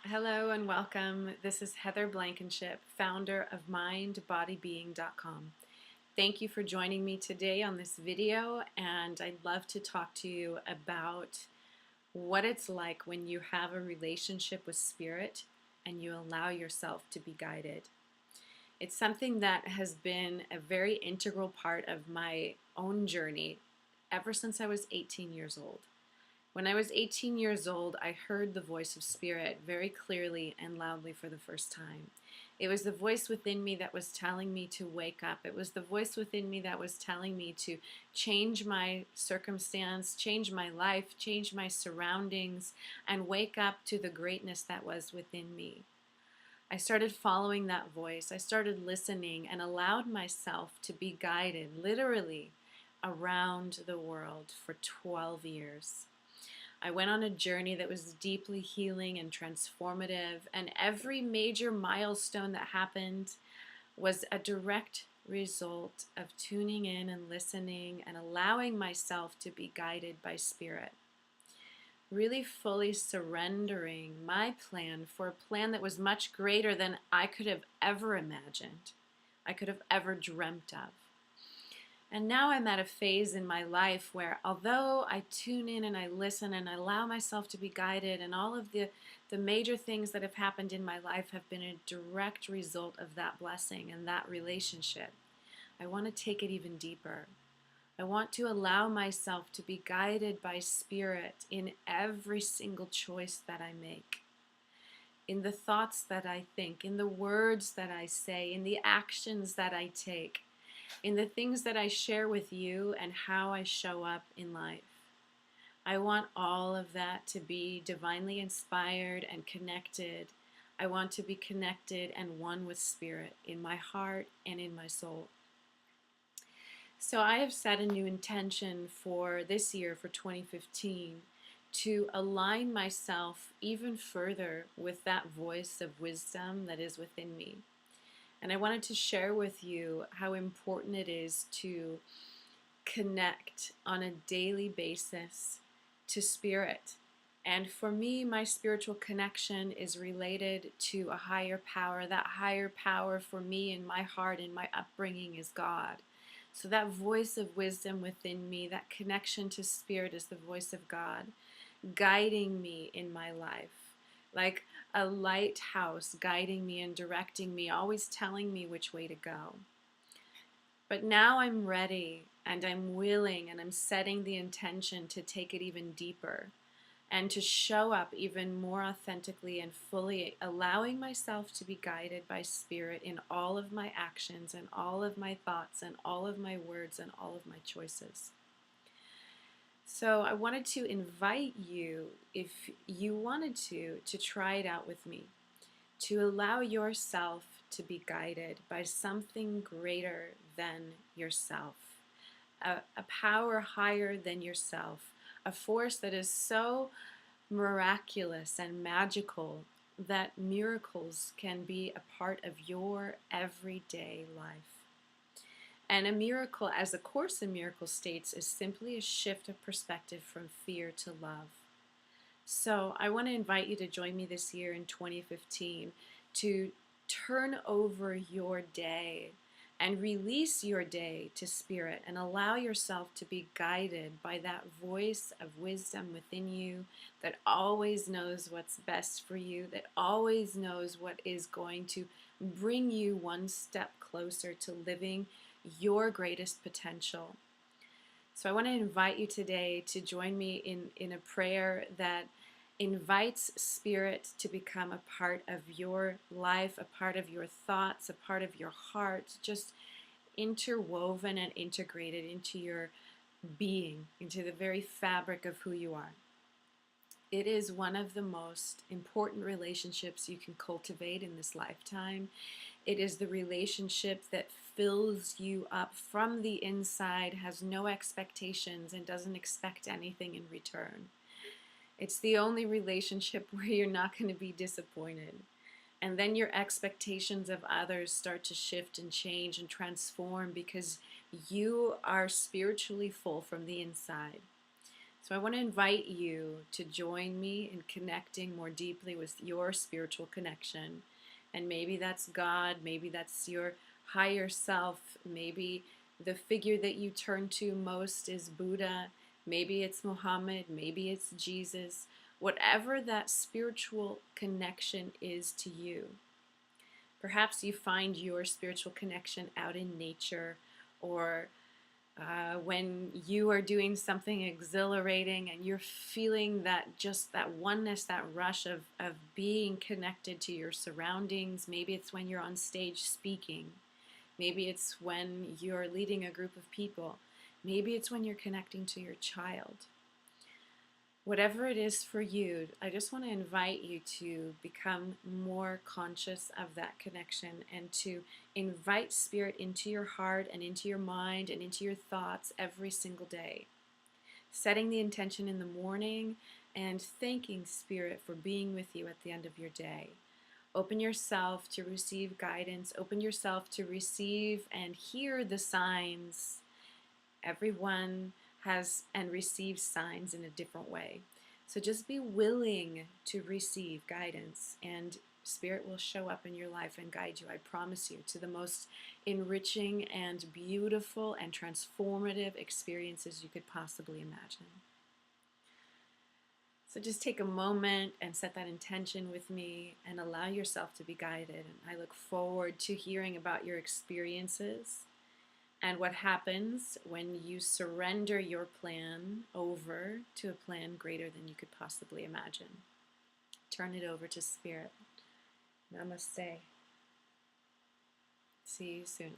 Hello and welcome. This is Heather Blankenship, founder of mindbodybeing.com. Thank you for joining me today on this video, and I'd love to talk to you about what it's like when you have a relationship with spirit and you allow yourself to be guided. It's something that has been a very integral part of my own journey ever since I was 18 years old. When I was 18 years old, I heard the voice of spirit very clearly and loudly for the first time. It was the voice within me that was telling me to wake up. It was the voice within me that was telling me to change my circumstance, change my life, change my surroundings, and wake up to the greatness that was within me. I started following that voice. I started listening and allowed myself to be guided literally around the world for 12 years. I went on a journey that was deeply healing and transformative, and every major milestone that happened was a direct result of tuning in and listening and allowing myself to be guided by spirit. Really fully surrendering my plan for a plan that was much greater than I could have ever imagined, I could have ever dreamt of. And now I'm at a phase in my life where, although I tune in and I listen and I allow myself to be guided, and all of the major things that have happened in my life have been a direct result of that blessing and that relationship, I want to take it even deeper. I want to allow myself to be guided by spirit in every single choice that I make, in the thoughts that I think, in the words that I say, in the actions that I take, in the things that I share with you and how I show up in life. I want all of that to be divinely inspired and connected. I want to be connected and one with spirit in my heart and in my soul. So I have set a new intention for this year, for 2015, to align myself even further with that voice of wisdom that is within me. And I wanted to share with you how important it is to connect on a daily basis to spirit. And for me, my spiritual connection is related to a higher power. That higher power for me in my heart and my upbringing is God. So that voice of wisdom within me, that connection to spirit, is the voice of God, guiding me in my life. Like a lighthouse guiding me and directing me, always telling me which way to go. But now I'm ready and I'm willing and I'm setting the intention to take it even deeper and to show up even more authentically and fully, allowing myself to be guided by spirit in all of my actions and all of my thoughts and all of my words and all of my choices. So I wanted to invite you, if you wanted to try it out with me, to allow yourself to be guided by something greater than yourself, a power higher than yourself, a force that is so miraculous and magical that miracles can be a part of your everyday life. And a miracle, as the Course in Miracles states, is simply a shift of perspective from fear to love. So I want to invite you to join me this year in 2015 to turn over your day and release your day to spirit and allow yourself to be guided by that voice of wisdom within you that always knows what's best for you, that always knows what is going to bring you one step closer to living your greatest potential. So I want to invite you today to join me in a prayer that invites spirit to become a part of your life, a part of your thoughts, a part of your heart, just interwoven and integrated into your being, into the very fabric of who you are. It is one of the most important relationships you can cultivate in this lifetime. It is the relationship that fills you up from the inside, has no expectations, and doesn't expect anything in return. It's the only relationship where you're not going to be disappointed. And then your expectations of others start to shift and change and transform because you are spiritually full from the inside. So I want to invite you to join me in connecting more deeply with your spiritual connection. And maybe that's God, maybe that's your higher self, maybe the figure that you turn to most is Buddha, maybe it's Muhammad, maybe it's Jesus. Whatever that spiritual connection is to you. Perhaps you find your spiritual connection out in nature, or when you are doing something exhilarating and you're feeling that just that oneness, that rush of being connected to your surroundings. Maybe it's when you're on stage speaking. Maybe it's when you're leading a group of people. Maybe it's when you're connecting to your child. Whatever it is for you, I just want to invite you to become more conscious of that connection and to invite Spirit into your heart and into your mind and into your thoughts every single day. Setting the intention in the morning and thanking Spirit for being with you at the end of your day. Open yourself to receive guidance. Open yourself to receive and hear the signs. Everyone has and receives signs in a different way. So just be willing to receive guidance, and Spirit will show up in your life and guide you, I promise you, to the most enriching and beautiful and transformative experiences you could possibly imagine. So just take a moment and set that intention with me and allow yourself to be guided. And I look forward to hearing about your experiences and what happens when you surrender your plan over to a plan greater than you could possibly imagine. Turn it over to Spirit. Namaste. See you soon.